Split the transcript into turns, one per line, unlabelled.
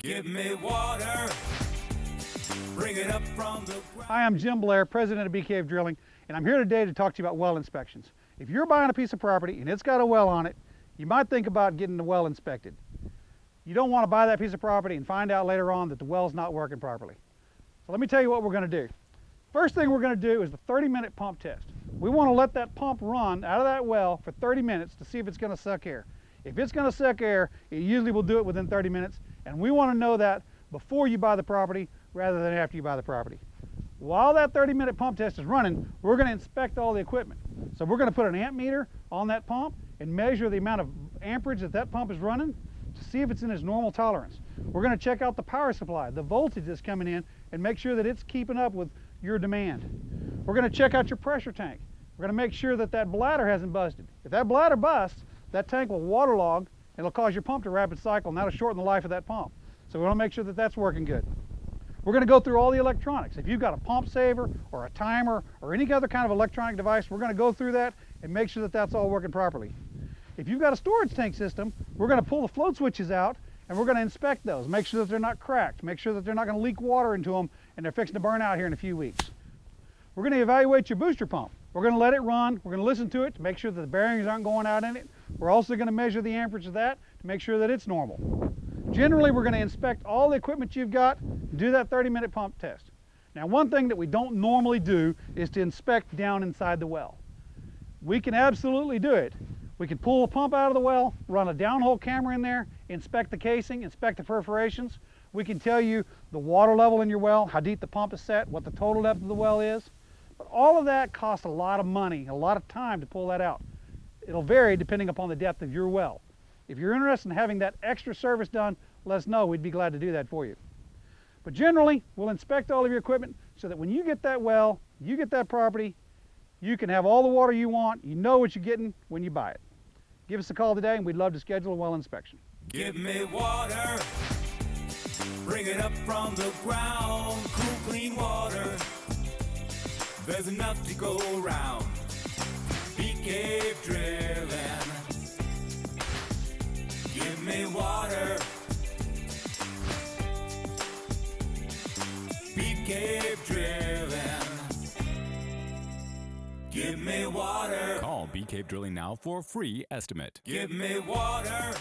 Give me water. Bring it up from the ground.
Hi, I'm Jim Blair, president of Bee Cave Drilling, and I'm here today to talk to you about well inspections. If you're buying a piece of property and it's got a well on it, you might think about getting the well inspected. You don't want to buy that piece of property and find out later on that the well's not working properly. So let me tell you what we're going to do. First thing we're going to do is the 30-minute pump test. We want to let that pump run out of that well for 30 minutes to see if it's going to suck air. If it's going to suck air, it usually will do it within 30 minutes, and we want to know that before you buy the property rather than after you buy the property. While that 30-minute pump test is running, we're going to inspect all the equipment. So we're going to put an amp meter on that pump and measure the amount of amperage that pump is running to see if it's in its normal tolerance. We're going to check out the power supply, the voltage that's coming in, and make sure that it's keeping up with your demand. We're going to check out your pressure tank. We're going to make sure that that bladder hasn't busted. If that bladder busts, that tank will waterlog and it'll cause your pump to rapid cycle, and that'll shorten the life of that pump. So we want to make sure that that's working good. We're going to go through all the electronics. If you've got a pump saver or a timer or any other kind of electronic device, we're going to go through that and make sure that that's all working properly. If you've got a storage tank system, we're going to pull the float switches out and we're going to inspect those, make sure that they're not cracked, make sure that they're not going to leak water into them and they're fixing to burn out here in a few weeks. We're going to evaluate your booster pump. We're going to let it run. We're going to listen to it to make sure that the bearings aren't going out in it. We're also going to measure the amperage of that to make sure that it's normal. Generally, we're going to inspect all the equipment you've got and do that 30-minute pump test. Now, one thing that we don't normally do is to inspect down inside the well. We can absolutely do it. We can pull the pump out of the well, run a downhole camera in there, inspect the casing, inspect the perforations. We can tell you the water level in your well, how deep the pump is set, what the total depth of the well is. But all of that costs a lot of money, a lot of time to pull that out. It'll vary depending upon the depth of your well. If you're interested in having that extra service done, let us know. We'd be glad to do that for you. But generally, we'll inspect all of your equipment so that when you get that well, you get that property, you can have all the water you want. You know what you're getting when you buy it. Give us a call today and we'd love to schedule a well inspection.
Give me water. Bring it up from the ground. Cool, clean water. There's enough to go around. Bee Cave Drilling. Give me water. Bee Cave Drilling. Give me water.
Call Bee Cave Drilling now for a free estimate.
Give me water.